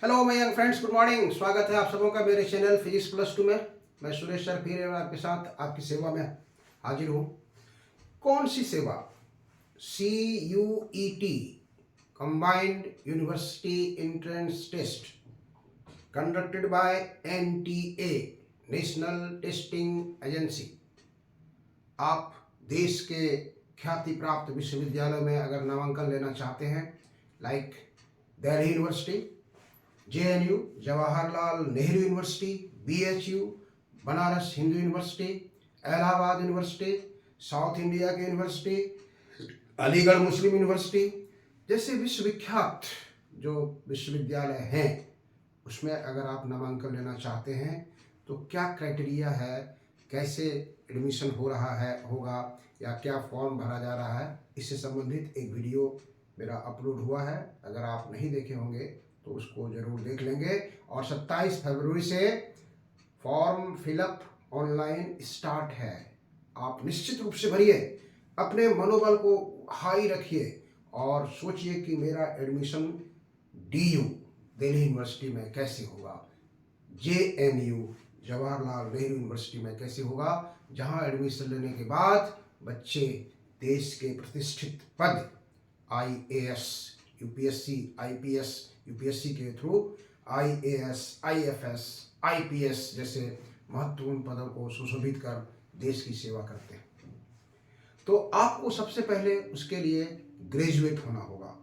Hello my young friends, good morning. स्वागत है आप सबों का मेरे चैनल फिजिक्स प्लस टू में। मैं सुरेश सर फिर आपके साथ आपकी सेवा में हाजिर हूँ। कौन सी सेवा? CUET combined university entrance test conducted by NTA national testing agency. आप देश के ख्याति प्राप्त विश्वविद्यालयों में अगर नामांकन लेना चाहते हैं, like Delhi university, JNU Jawaharlal Nehru university, BHU Banaras Hindu university, Allahabad university, south India की यूनिवर्सिटी, अलीगढ़ मुस्लिम यूनिवर्सिटी जैसे विश्वविख्यात जो विश्वविद्यालय हैं, उसमें अगर आप नामांकन लेना चाहते हैं तो क्या क्राइटेरिया है, कैसे एडमिशन हो रहा है होगा या क्या फॉर्म भरा जा रहा है, इससे संबंधित एक वीडियो मेरा अपलोड हुआ है। अगर आप नहीं देखे होंगे तो उसको जरूर देख लेंगे। और 27 फरवरी से फॉर्म फिलअप ऑनलाइन स्टार्ट है। आप निश्चित रूप से भरिए, अपने मनोबल को हाई रखिए और सोचिए कि मेरा एडमिशन DU दिल्ली यूनिवर्सिटी में कैसे होगा, JNU जवाहरलाल नेहरू यूनिवर्सिटी में कैसे होगा, जहां एडमिशन लेने के बाद बच्चे देश के प्रतिष्ठित पद IAS, UPSC, IPS, UPSC के थ्रू IAS, IFS, IPS जैसे महत्वपूर्ण पदों को सुशोभित कर देश की सेवा करते हैं। तो आपको सबसे पहले उसके लिए ग्रेजुएट होना होगा,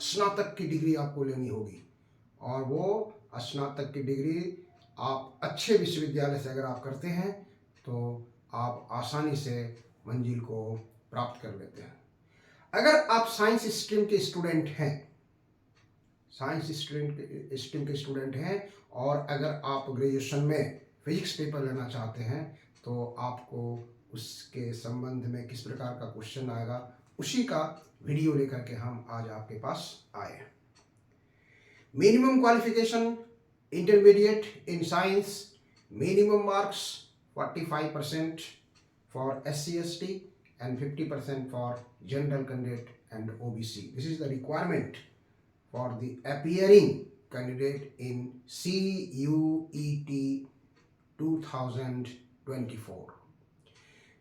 स्नातक की डिग्री आपको लेनी होगी। और वो स्नातक की डिग्री आप अच्छे विश्वविद्यालय से अगर आप करते हैं तो आप आसानी से मंजिल को प्राप्त कर लेते हैं। अगर आप साइंस स्ट्रीम के स्टूडेंट हैं, और अगर आप ग्रेजुएशन में फिजिक्स पेपर लेना चाहते हैं तो आपको उसके संबंध में किस प्रकार का क्वेश्चन आएगा, उसी का वीडियो लेकर के हम आज आपके पास आए हैं। Minimum qualification intermediate in science, minimum marks 45% for SC/ST and 50% for general candidate and OBC. This is the requirement for the appearing candidate in CUET 2024.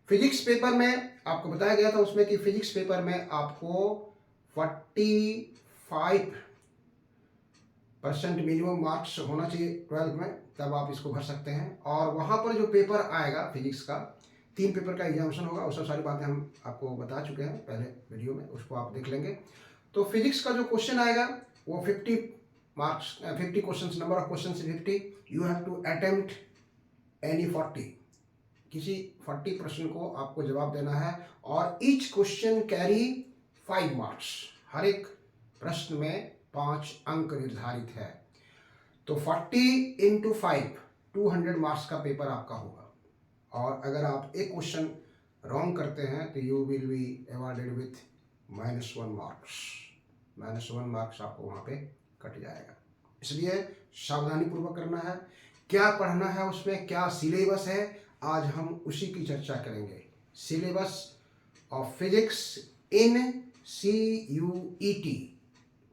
Physics paper में आपको बताया गया था उसमें कि फिजिक्स पेपर में आपको 45% मिनिमम मार्क्स होना चाहिए 12th में, तब आप इसको भर सकते हैं। और वहाँ पर जो पेपर आएगा फिजिक्स का, 3 पेपर का एग्जामिनेशन होगा। उस सब सारी बातें हम आपको बता चुके हैं पहले वीडियो में, उसको आप देख लेंगे। तो फिजिक्स का जो क्वेश्चन आएगा वो 50 marks, 50 question, number of question 50। You have to attempt any 40, किसी 40 प्रश्न को आपको जवाब देना है। और ईच क्वेश्चन कैरी 5 मार्क्स, हर एक प्रश्न में 5 अंक निर्धारित है। तो 40 into 5 200 मार्क्स का पेपर आपका होगा। और अगर आप एक क्वेश्चन रॉन्ग करते हैं तो you will be awarded with -1 marks. -1 marks आपको वहाँ पे कट जाएगा। इसलिए सावधानी पूर्वक करना है। क्या पढ़ना है उसमें, क्या सिलेबस है, आज हम उसी की चर्चा करेंगे। Syllabus of physics in CUET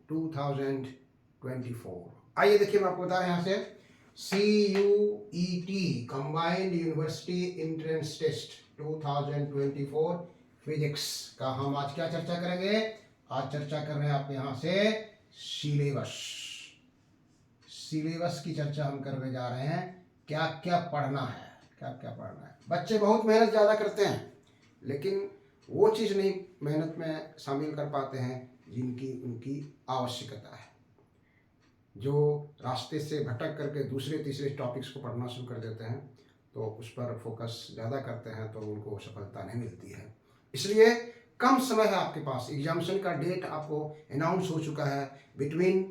2024। आइए देखिए, मैं आपको बता रहा हूँ यहाँ से CUET combined university entrance test 2024 physics का हम आज क्या चर्चा करेंगे। आज चर्चा कर रहे हैं आप यहाँ से सिलेबस की चर्चा हम करने जा रहे हैं। क्या क्या पढ़ना है, क्या क्या पढ़ना है। बच्चे बहुत मेहनत ज़्यादा करते हैं लेकिन वो चीज़ नहीं मेहनत में शामिल कर पाते हैं जिनकी उनकी आवश्यकता है। जो रास्ते से भटक करके दूसरे तीसरे टॉपिक्स को पढ़ना शुरू कर देते हैं तो उस पर फोकस ज़्यादा करते हैं तो उनको सफलता नहीं मिलती है। इसलिए कम समय है आपके पास। एग्जामिनेशन का डेट आपको अनाउंस हो चुका है, बिटवीन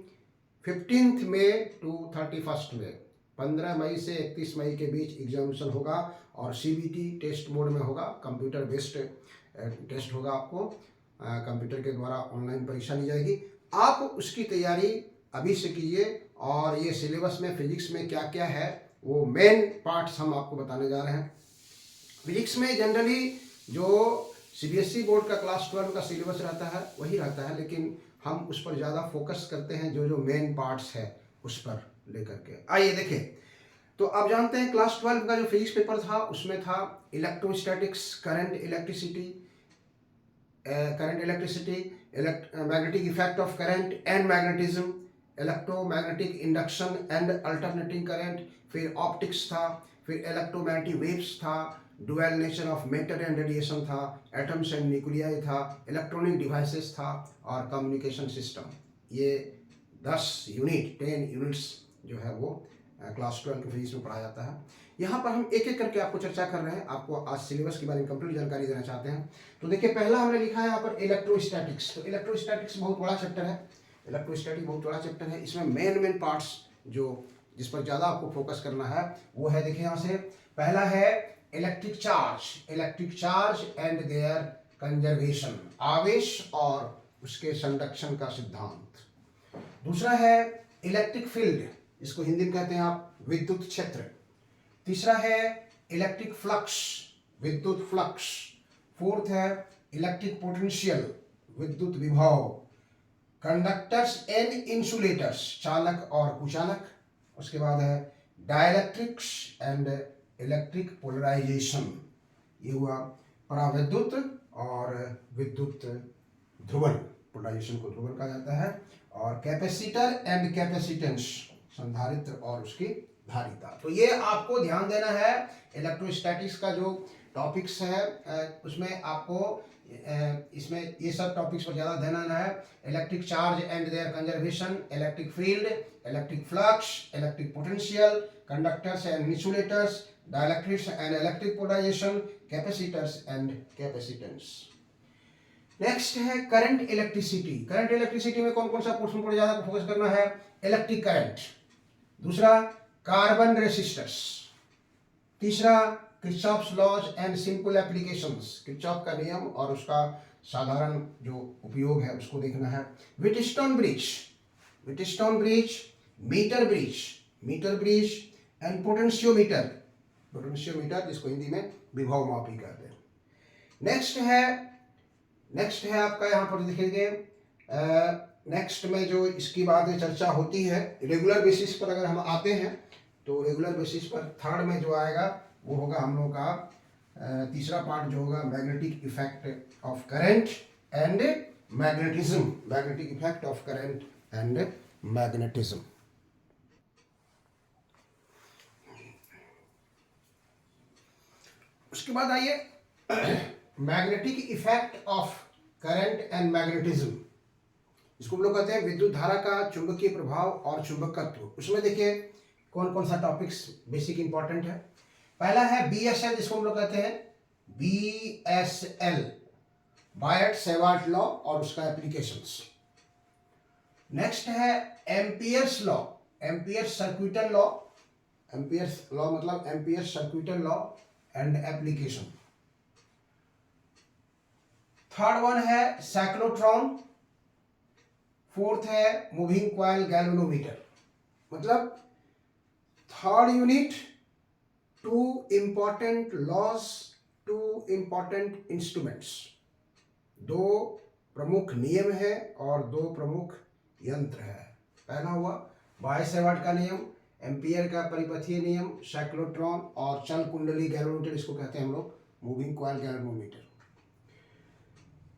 15 मई टू 31 मई, 15 मई से 31 मई के बीच एग्जामिनेशन होगा। और CBT टेस्ट मोड में होगा, कंप्यूटर बेस्ड टेस्ट होगा। आपको कंप्यूटर के द्वारा ऑनलाइन परीक्षा ली जाएगी। आप उसकी तैयारी अभी से कीजिए। और ये सिलेबस में फिजिक्स में क्या क्या है वो मेन पार्ट्स हम आपको बताने जा रहे हैं। फिजिक्स में जनरली जो CBSE बोर्ड का क्लास 12 का सिलेबस रहता है वही रहता है, लेकिन हम उस पर ज़्यादा फोकस करते हैं जो जो मेन पार्ट्स है। उस पर लेकर के। आइए देखिए, तो आप जानते हैं क्लास 12 का जो फिजिक्स पेपर था उसमें था electrostatics, current electricity, magnetic effect of current and magnetism, electromagnetic induction and alternating current, फिर ऑप्टिक्स था, फिर इलेक्ट्रोमैग्नेटिक वेव्स था, dual nature of matter and radiation था, एटम्स एंड न्यूक्लियाई था, इलेक्ट्रॉनिक डिवाइसेस था और कम्युनिकेशन सिस्टम। ये 10 यूनिट्स जो है वो क्लास 12 के फिजिक्स में पढ़ाया जाता है। यहाँ पर हम एक एक करके आपको चर्चा कर रहे हैं, आपको आज सिलेबस के बारे में कंप्लीट जानकारी देना चाहते हैं। तो देखिए, पहला हमने लिखा है यहाँ पर इलेक्ट्रोस्टैटिक्स। तो इलेक्ट्रोस्टैटिक्स बहुत बड़ा चैप्टर है, इलेक्ट्रोस्टैटिक बहुत बड़ा चैप्टर है। इसमें मेन पार्ट्स जो जिस पर ज़्यादा आपको फोकस करना है वो है, देखिए यहाँ से पहला है electric charge and their conservation, आवेश और उसके संरक्षण का सिद्धांत। दूसरा है इलेक्ट्रिक फील्ड, इसको हिंदी में कहते हैं आप विद्युत क्षेत्र। तीसरा है इलेक्ट्रिक फ्लक्स, विद्युत फ्लक्स। फोर्थ है इलेक्ट्रिक पोटेंशियल, विद्युत विभव। कंडक्टर्स एंड इंसुलेटर्स, चालक और कुचालक। उसके बाद है डाइलेक्ट्रिक्स एंड इलेक्ट्रिक पोलराइजेशन, ये हुआ पराविद्युत और विद्युत ध्रुवन, पोलराइजेशन को ध्रुवन कहा जाता है। और कैपेसिटर एंड कैपेसिटेंस, संधारित्र और उसकी धारिता। तो ये आपको ध्यान देना है। इलेक्ट्रोस्टैटिक्स का जो टॉपिक्स है उसमें आपको इसमें ये सब टॉपिक्स पर ज़्यादा ध्यान देना है। Electric charge and their conservation, electric field, electric flux, electric potential, conductors and insulators, dielectrics and electric polarization, capacitors and capacitance. Next है करंट इलेक्ट्रिसिटी। करंट इलेक्ट्रिसिटी में कौन कौन सा पोर्शन पर ज़्यादा फोकस करना है? Electric current. दूसरा कार्बन रेसिस्टर्स। तीसरा Kirchhoff's laws and simple applications, Kirchhoff का नियम और उसका साधारण जो उपयोग है उसको देखना है। Wheatstone bridge, meter bridge and potentiometer, जिसको हिंदी में विभव मापी कहते हैं। नेक्स्ट है आपका यहाँ पर देखेंगे, नेक्स्ट में जो इसकी बाद में चर्चा होती है रेगुलर बेसिस पर। अगर हम आते हैं तो रेगुलर बेसिस पर थर्ड में जो आएगा वो होगा हम लोग का तीसरा पार्ट जो होगा magnetic effect of current and magnetism, magnetic effect of current and magnetism. उसके बाद आइए magnetic effect of current and magnetism, इसको हम लोग कहते हैं विद्युत धारा का चुंबकीय प्रभाव और चुंबकत्व। उसमें देखिए कौन कौन सा टॉपिक्स बेसिक इंपॉर्टेंट है। पहला है BSL, जिसको हम लोग कहते हैं BSL, बायट-सेवार्ट लॉ और उसका एप्लीकेशंस। नेक्स्ट है Ampere's law, Ampere's circuital law, Ampere's law मतलब Ampere's circuital law and application. Third one है साइक्लोट्रॉन। फोर्थ है मूविंग कॉइल गैल्वेनोमीटर। मतलब third unit, 2 important laws, 2 important instruments, 2 प्रमुख नियम है और 2 प्रमुख यंत्र है। पहला हुआ बाय-सेवार्ट का नियम, एम्पियर का परिपथीय नियम, साइक्लोट्रॉन और चल कुंडली गैल्वेनोमीटर, इसको कहते हैं हम लोग moving coil galvanometer.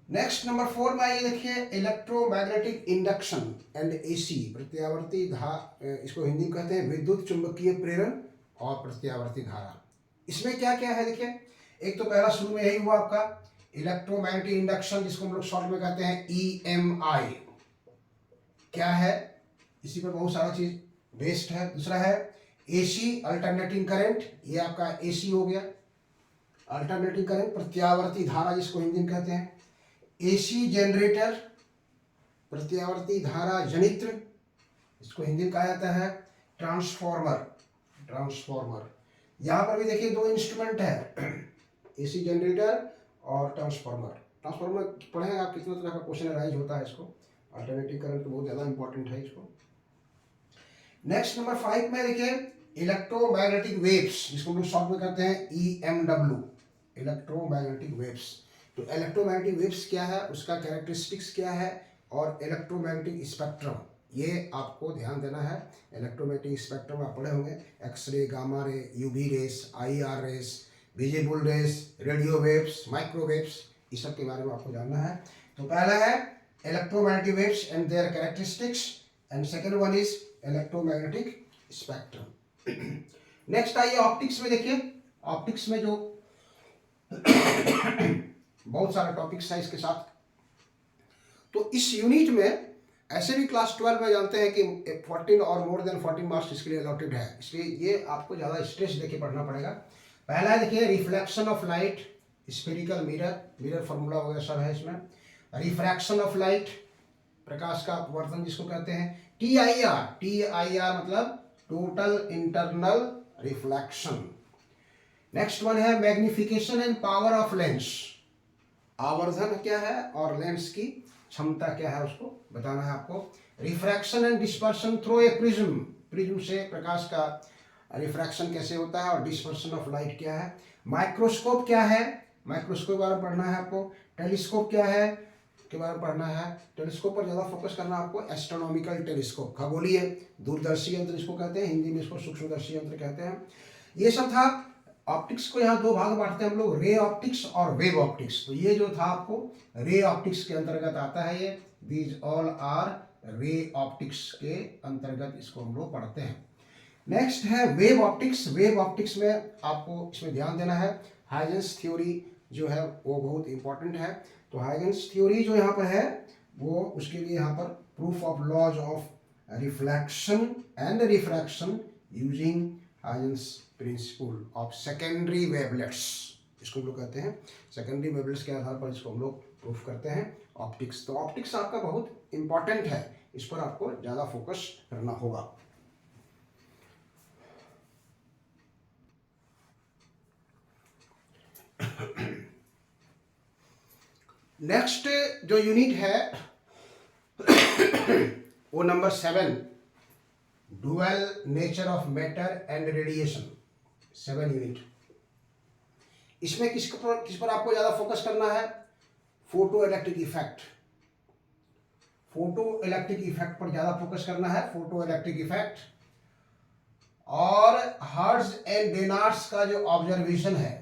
Next number 4 में आइए देखिए इलेक्ट्रोमैग्नेटिक इंडक्शन एंड AC, प्रत्यावर्ती धारा, इसको हिंदी में कहते हैं विद्युत चुंबकीय प्रेरण और प्रत्यावर्ती धारा। इसमें क्या क्या है देखिए, एक तो पहला शुरू में यही हुआ आपका इलेक्ट्रोमैग्नेटिक इंडक्शन, जिसको हम लोग शॉर्ट में कहते हैं EMI। क्या है, इसी पर बहुत सारा चीज बेस्ड है। दूसरा है AC, अल्टरनेटिंग करंट, ये आपका AC हो गया। अल्टरनेटिंग करंट, प्रत्यावर्ती धारा जिसको हिंदी में कहते हैं। AC जनरेटर, प्रत्यावर्ती धारा जनित्र, इसको हिंदी में कहा जाता है ट्रांसफॉर्मर। यहाँ पर भी देखिए 2 इंस्ट्रूमेंट है, AC जनरेटर और ट्रांसफॉर्मर पढ़ेंगे आप, कितना तरह का क्वेश्चन अराइज होता है इसको। अल्टरनेटिव करंट तो बहुत ज़्यादा इंपॉर्टेंट है इसको। नेक्स्ट नंबर 5 में देखिए इलेक्ट्रोमैग्नेटिक वेव्स, जिसको हम लोग शॉर्ट में कहते हैं EMW, इलेक्ट्रोमैग्नेटिक वेव्स। तो इलेक्ट्रोमैग्नेटिक वेव्स क्या है, उसका कैरेक्टरिस्टिक्स क्या है और इलेक्ट्रोमैग्नेटिक स्पेक्ट्रम, ये आपको ध्यान देना है। इलेक्ट्रोमैग्नेटिक स्पेक्ट्रम आप पढ़े होंगे, X ray, gamma ray, UV rays, IR rays, visible rays, radio waves, microwaves, इस सब के बारे में आपको जानना है। तो पहला है electromagnetic waves and there characteristics, and second one is electromagnetic spectrum. Next आइए ऑप्टिक्स में। देखिए ऑप्टिक्स में जो बहुत सारे टॉपिक्स हैं इसके साथ। तो इस यूनिट में ऐसे भी क्लास 12 में जानते हैं कि 14 और मोर देन 14 मार्क्स इसके लिए अलॉटेड है, इसलिए ये आपको ज़्यादा स्ट्रेस देके पढ़ना पड़ेगा। पहला है देखिए reflection of light, spherical mirror, mirror formula वगैरह सब है इसमें। रिफ्रैक्शन ऑफ लाइट, प्रकाश का अपवर्तन जिसको कहते हैं। TIR, TIR मतलब total internal reflection. Next one है magnification and power of lens, आवर्धन क्या है और लेंस की क्षमता क्या है उसको बताना है आपको। Refraction and dispersion through a prism, prism से प्रकाश का रिफ्रैक्शन कैसे होता है और डिस्पर्शन ऑफ लाइट क्या है। माइक्रोस्कोप क्या है, माइक्रोस्कोप के बारे में पढ़ना है आपको। टेलीस्कोप क्या है के बारे में पढ़ना है। टेलीस्कोप पर ज़्यादा फोकस करना है आपको। एस्ट्रोनॉमिकल टेलीस्कोप, खगोलीय दूरदर्शी यंत्र जिसको कहते हैं, हिंदी में इसको सूक्ष्मदर्शी यंत्र कहते हैं। ये सब था। ऑप्टिक्स को यहाँ दो भाग बांटते हैं हम लोग, रे ऑप्टिक्स और वेव ऑप्टिक्स। तो ये जो था आपको रे ऑप्टिक्स के अंतर्गत आता है, ये these all are ray optics के अंतर्गत इसको हम लोग पढ़ते हैं। नेक्स्ट है वेव ऑप्टिक्स। वेव ऑप्टिक्स में आपको इसमें ध्यान देना है, हाइजेंस थ्योरी जो है वो बहुत इंपॉर्टेंट है। तो हाइजेंस थ्योरी जो यहाँ पर है वो उसके लिए यहाँ पर proof of laws of reflection and refraction using Huygens principle of secondary wavelets, इसको हम लोग कहते हैं। सेकेंडरी वेवलेट्स के आधार पर इसको हम लोग प्रूफ करते हैं ऑप्टिक्स। तो ऑप्टिक्स आपका बहुत इंपॉर्टेंट है, इस पर आपको ज़्यादा फोकस करना होगा। नेक्स्ट जो यूनिट है वो number 7, dual nature of matter and radiation, 7 unit. इसमें किस पर आपको ज़्यादा फोकस करना है, photo electric effect, photo electric effect पर ज़्यादा फोकस करना है। फोटो इलेक्ट्रिक इफेक्ट और हर्ट्ज एंड डेनार्स का जो ऑब्जर्वेशन है,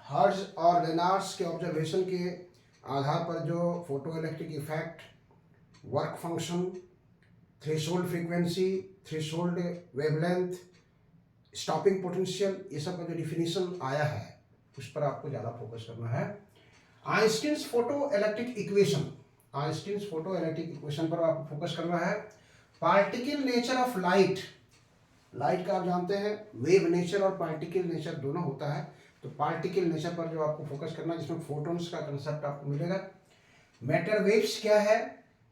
हर्ट्ज और डेनार्स के ऑब्जर्वेशन के आधार पर जो photo electric effect, work function, threshold frequency, threshold wavelength, stopping potential, ये सब का जो डिफिनीशन आया है उस पर आपको ज़्यादा फोकस करना है। Einstein's photo electric equation, Einstein's photo electric equation पर आपको फोकस करना है। Particle nature of light, light का आप जानते हैं वेव नेचर और पार्टिकल नेचर दोनों होता है, तो पार्टिकल नेचर पर जो आपको फोकस करना है जिसमें फोटॉन्स का कंसेप्ट आपको मिलेगा। मैटर वेव्स क्या है,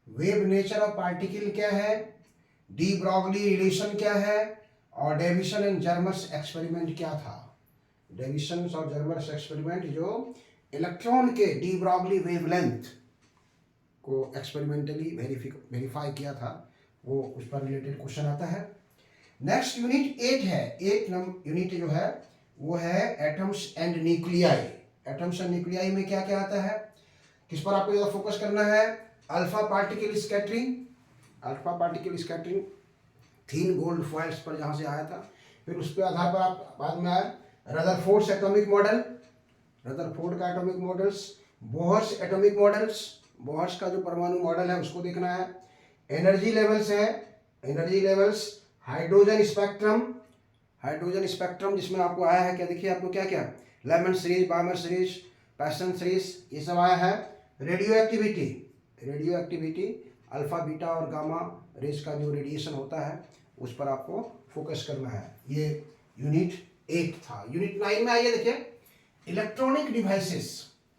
वेव नेचर ऑफ पार्टिकल क्या है, डी ब्रॉगली रिलेशन क्या है, और डेविसन एंड जर्मर्स एक्सपेरिमेंट क्या था। डेविसन और जर्मर्स एक्सपेरिमेंट जो इलेक्ट्रॉन के डी ब्रॉगली वेवलेंथ को एक्सपेरिमेंटली वेरीफाई किया था, वो उस पर रिलेटेड क्वेश्चन आता है। नेक्स्ट यूनिट 8 है। 8 यूनिट जो है वो है atoms and nuclei. Atoms and nuclei में क्या क्या आता है, किस पर आपको ज़्यादा फोकस करना है। Alpha particle scattering, alpha particle scattering thin gold foils पर जहाँ से आया था। फिर उसके आधार पर आप बाद में आए रदरफोर्ड्स एटॉमिक मॉडल, रदरफोर्ड का atomic models, Bohr's atomic models, Bohr's का जो परमाणु मॉडल है उसको देखना है। एनर्जी लेवल्स है, energy levels, hydrogen spectrum, hydrogen spectrum जिसमें आपको आया है क्या, देखिए आपको क्या क्या, Lyman series, बामर series, passion series, ये सब आया है। Radio activity, radio activity alpha beta और गामा रेस का जो रेडिएशन होता है उस पर आपको फोकस करना है। ये यूनिट 8 था। यूनिट 9 में आइए देखिए इलेक्ट्रॉनिक डिवाइसेस।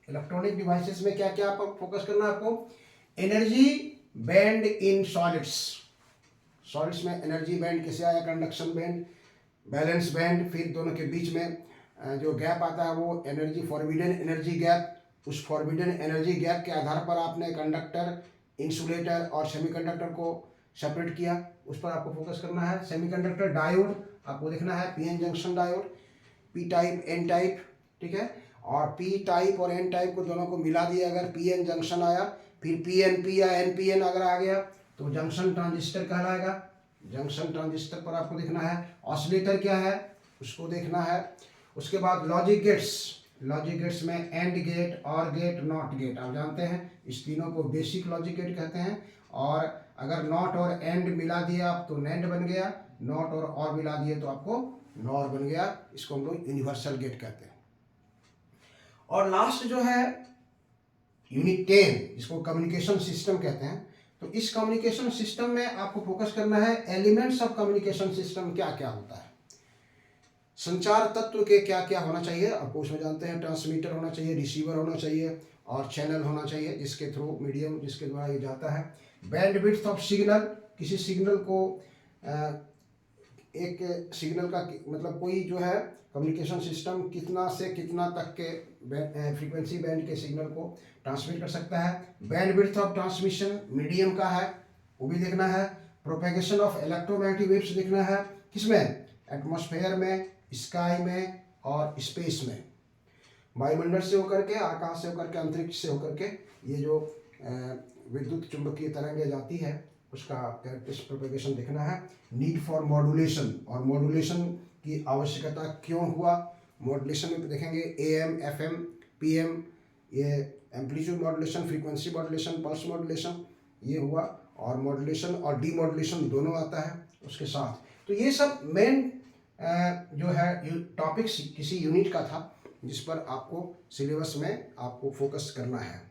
इलेक्ट्रॉनिक डिवाइसेस में क्या क्या आपको फोकस करना है आपको। Energy band in solids, solids में एनर्जी बैंड कैसे आया, कंडक्शन बैंड, बैलेंस बैंड, फिर दोनों के बीच में जो गैप आता है वो एनर्जी, फॉरबिडन एनर्जी गैप। उस फॉरबिडन एनर्जी गैप के आधार पर आपने कंडक्टर, इंसुलेटर और सेमीकंडक्टर को सेपरेट किया, उस पर आपको फोकस करना है। सेमीकंडक्टर डायोड आपको देखना है, PN junction diode, P type N type, ठीक है। और पी टाइप और एन टाइप को दोनों को मिला दिया, अगर पीएन जंक्शन आया, फिर पीएनपी या एनपीएन अगर आ गया तो जंक्शन ट्रांजिस्टर कहलाएगा। जंक्शन ट्रांजिस्टर पर आपको देखना है। ऑसिलेटर क्या है उसको देखना है। उसके बाद लॉजिक गेट्स। लॉजिक गेट्स में एंड गेट, और गेट, नॉट गेट, आप जानते हैं इस तीनों को बेसिक लॉजिक गेट कहते हैं। और अगर नॉट और एंड मिला दिया आप तो नैंड बन गया, नॉट और मिला दिए तो आपको नॉर बन गया। इसको हम लोग यूनिवर्सल गेट कहते हैं। और लास्ट जो है यूनिट 10, जिसको कम्युनिकेशन सिस्टम कहते हैं। तो इस कम्युनिकेशन सिस्टम में आपको फोकस करना है एलिमेंट्स ऑफ कम्युनिकेशन सिस्टम क्या क्या होता है, संचार तत्व के क्या क्या होना चाहिए। आपको उसमें जानते हैं ट्रांसमीटर होना चाहिए, रिसीवर होना चाहिए और चैनल होना चाहिए जिसके थ्रू, मीडियम जिसके द्वारा ये जाता है। बैंडविड्थ ऑफ सिग्नल, किसी सिग्नल को एक सिग्नल का मतलब कोई जो है कम्युनिकेशन सिस्टम कितना से कितना तक के फ्रीक्वेंसी बैंड के सिग्नल को ट्रांसमिट कर सकता है। बैंडविड्थ ऑफ ट्रांसमिशन मीडियम का है, वो भी देखना है। प्रोपेगेशन ऑफ इलेक्ट्रोमैग्नेटिक वेव्स देखना है, किसमें, एटमॉस्फेयर में, स्काई में और स्पेस में, वायुमंडल से होकर के, आकाश से होकर के, अंतरिक्ष से होकर के ये जो विद्युत चुंबकीय तरंगें जाती है उसका कैरेक्टरिस्टिक प्रोपेगेशन देखना है। नीड फॉर मॉड्यूलेशन, और मॉड्यूलेशन की आवश्यकता क्यों हुआ, मॉड्यूलेशन में देखेंगे AM, FM, PM, ये amplitude modulation, frequency modulation, pulse modulation ये हुआ। और मॉड्यूलेशन और डीमॉड्यूलेशन दोनों आता है उसके साथ। तो ये सब मेन जो है टॉपिक्स किसी यूनिट का था जिस पर आपको सिलेबस में आपको फोकस करना है।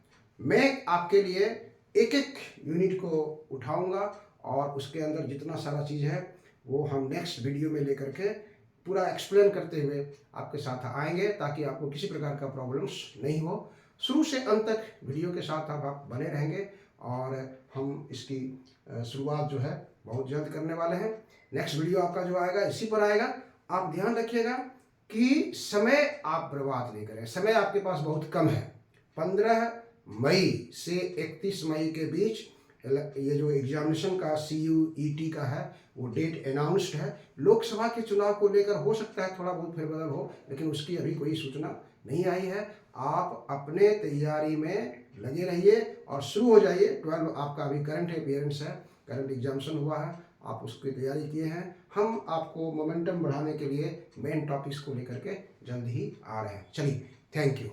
मैं आपके लिए एक एक यूनिट को उठाऊंगा और उसके अंदर जितना सारा चीज़ है वो हम नेक्स्ट वीडियो में लेकर के पूरा एक्सप्लेन करते हुए आपके साथ आएंगे, ताकि आपको किसी प्रकार का प्रॉब्लम्स नहीं हो। शुरू से अंत तक वीडियो के साथ आप बने रहेंगे और हम इसकी शुरुआत जो है बहुत जल्द करने वाले हैं। नेक्स्ट वीडियो आपका जो आएगा इसी पर आएगा। आप ध्यान रखिएगा कि समय आप बर्बाद नहीं करें, समय आपके पास बहुत कम है। 15 मई से 31 मई के बीच ये जो एग्जामिनेशन का CUET का है वो डेट अनाउंस्ड है। लोकसभा के चुनाव को लेकर हो सकता है थोड़ा बहुत फेरबदल हो, लेकिन उसकी अभी कोई सूचना नहीं आई है। आप अपने तैयारी में लगे रहिए और शुरू हो जाइए। 12 आपका अभी करंट अफेयरेंस है, करंट एग्जामिनेशन हुआ है, आप उसकी तैयारी किए हैं। हम आपको मोमेंटम बढ़ाने के लिए मेन टॉपिक्स को लेकर के जल्द ही आ रहे हैं। चलिए, थैंक यू।